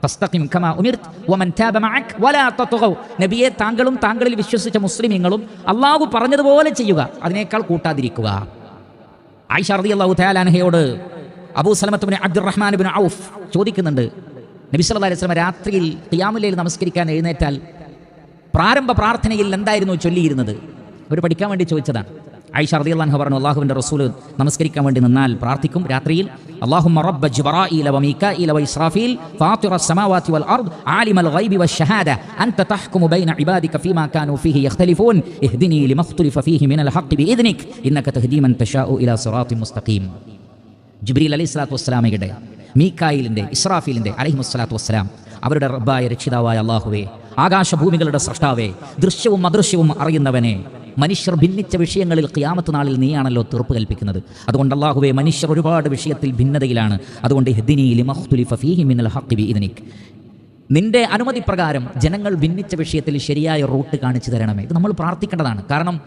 ഫസ്തഖിം കമാ ഉമിർത വമൻ താബ മഅക വലാ തത്ഗൗ. നബിയെ, താങ്കളും താങ്കളിൽ വിശ്വസിച്ച മുസ്ലിമീങ്ങളും അള്ളാഹു പറഞ്ഞതുപോലെ ചെയ്യുക, അതിനേക്കാൾ കൂട്ടാതിരിക്കുക. ആയിഷ റളിയല്ലാഹു തആല അൻഹയോട് അബൂ സലമത്ത് ഇബ്നു അബ്ദുറഹ്മാൻ ഇബ്നു ഔഫ് ചോദിക്കുന്നുണ്ട്, നബി സല്ലല്ലാഹു അലൈഹി വസല്ലം രാത്രിയിൽ ഖിയാമുൽ ലൈൽ നമസ്കരിക്കാൻ എഴുന്നേറ്റാൽ പ്രാരംഭ പ്രാർത്ഥനയിൽ എന്തായിരുന്നു ചൊല്ലിയിരുന്നത്? അവർ പഠിക്കാൻ വേണ്ടി ചോദിച്ചതാണ്. ആയിഷ റളിയല്ലാഹു അൻഹ പറഞ്ഞു, അല്ലാഹുവിൻ്റെ റസൂൽ നമസ്കരിക്കാൻ വേണ്ടി നിന്നാൽ പ്രാർത്ഥിക്കും രാത്രിയിൽ, അല്ലാഹുമ്മ റബ്ബ ജിബ്രായീല വമീകാഈല വഇസ്രാഫീൽ ഫാത്തിറസ് സമാവാതി വൽ അർദ് ആലിമൽ ഗൈബി വശഹാദ അൻത തഹ്കുമു ബൈന ഇബാദിക ഫീമാ കാനൂ ഫീഹി യഖ്തലിഫൂൻ ഇഹ്ദിനി ലിമഖ്തുലിഫ ഫീഹി മിനൽ ഹഖ് ബിഇദ്നിക ഇന്നക തഹ്ദീ മൻ തശാഉ ഇലാ സിറാത്തിൻ മുസ്തഖീം. ജിബ്രീൽ അലൈഹിസ്സലാത്തു വസ്സലാമയുടെ, മീകായിലിൻ്റെ, ഇസ്രാഫീലിൻ്റെ അലൈഹിമുസ്സലാത്തു വസ്സലാം അവരുടെ റബ്ബായ രക്ഷിതാവായ അല്ലാഹുവേ, ആകാശഭൂമികളുടെ സൃഷ്ടാവേ, ദൃശ്യവും അദൃശ്യവും അറിയുന്നവനെ, മനുഷ്യർ ഭിന്നിച്ച വിഷയങ്ങളിൽ ഖിയാമത്ത് നാളിൽ നീയാണല്ലോ തീർപ്പ് കൽപ്പിക്കുന്നത്. അതുകൊണ്ട് അല്ലാഹുവേ, മനുഷ്യർ ഒരുപാട് വിഷയത്തിൽ ഭിന്നതയിലാണ്. അതുകൊണ്ട് ഇഹ്ദിനി ലിമഖ്തുലിഫ ഫീഹി മിനൽ ഹഖ് ബിഇദ്നിക, നിന്റെ അനുമതി പ്രകാരം ജനങ്ങൾ ഭിന്നിച്ച വിഷയത്തിൽ ശരിയായ റൂട്ട് കാണിച്ചു തരണമേ. ഇത് നമ്മൾ പ്രാർത്ഥിക്കേണ്ടതാണ്. കാരണം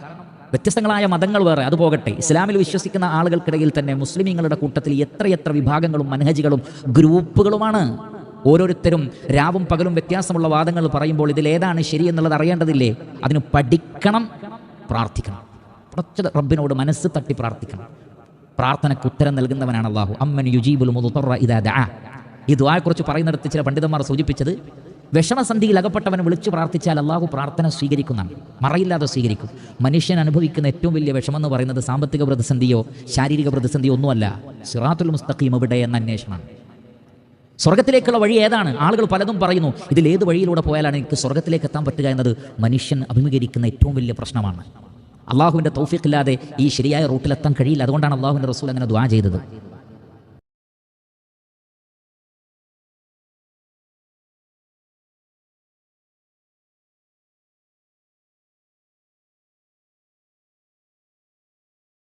വ്യത്യസ്തങ്ങളായ മതങ്ങൾ വേറെ, അത് പോകട്ടെ, ഇസ്ലാമിൽ വിശ്വസിക്കുന്ന ആളുകൾക്കിടയിൽ തന്നെ മുസ്ലിമീങ്ങളുടെ കൂട്ടത്തിൽ എത്രയെത്ര വിഭാഗങ്ങളും മനഹജുകളും ഗ്രൂപ്പുകളുമാണ്. ഓരോരുത്തരും രാവും പകലും വ്യത്യാസമുള്ള വാദങ്ങൾ പറയുമ്പോൾ ഇതിലേതാണ് ശരി എന്നുള്ളത് അറിയേണ്ടതില്ലേ? അതിന് പഠിക്കണം, പ്രാർത്ഥിക്കണം. കുറച്ച് റബ്ബിനോട് മനസ്സ് തട്ടി പ്രാർത്ഥിക്കണം. പ്രാർത്ഥനയ്ക്ക് ഉത്തരം നൽകുന്നവനാണ് അല്ലാഹു. അമ്മൻ യുജീബുൽ മുദ്ററ ഇദാ ദഅ. ഈ ദുആയെക്കുറിച്ച് പറയുന്നിടത്ത് ചില പണ്ഡിതന്മാർ സൂചിപ്പിച്ചത്, വിഷമസന്ധിയിൽ അകപ്പെട്ടവൻ വിളിച്ചു പ്രാർത്ഥിച്ചാൽ അല്ലാഹു പ്രാർത്ഥന സ്വീകരിക്കുന്നതാണ്, മറയില്ലാതെ സ്വീകരിക്കും. മനുഷ്യൻ അനുഭവിക്കുന്ന ഏറ്റവും വലിയ വിഷമം എന്ന് പറയുന്നത് സാമ്പത്തിക പ്രതിസന്ധിയോ ശാരീരിക പ്രതിസന്ധിയോ ഒന്നുമല്ല, സിറാത്തുൽ മുസ്തഖീം എവിടെ എന്ന അന്വേഷണമാണ്. സ്വർഗത്തിലേക്കുള്ള വഴി ഏതാണ്? ആളുകൾ പലതും പറയുന്നു, ഇതിലേത് വഴിയിലൂടെ പോയാലാണ് എനിക്ക് സ്വർഗത്തിലേക്ക് എത്താൻ പറ്റുക എന്നത് മനുഷ്യൻ അഭിമുഖീകരിക്കുന്ന ഏറ്റവും വലിയ പ്രശ്നമാണ്. അള്ളാഹുവിൻ്റെ തൗഫീഖില്ലാതെ ഈ ശരിയായ റൂട്ടിലെത്താൻ കഴിയില്ല. അതുകൊണ്ടാണ് അള്ളാഹുവിൻ്റെ റസൂൽ അങ്ങനെ ദുആ ചെയ്തത്.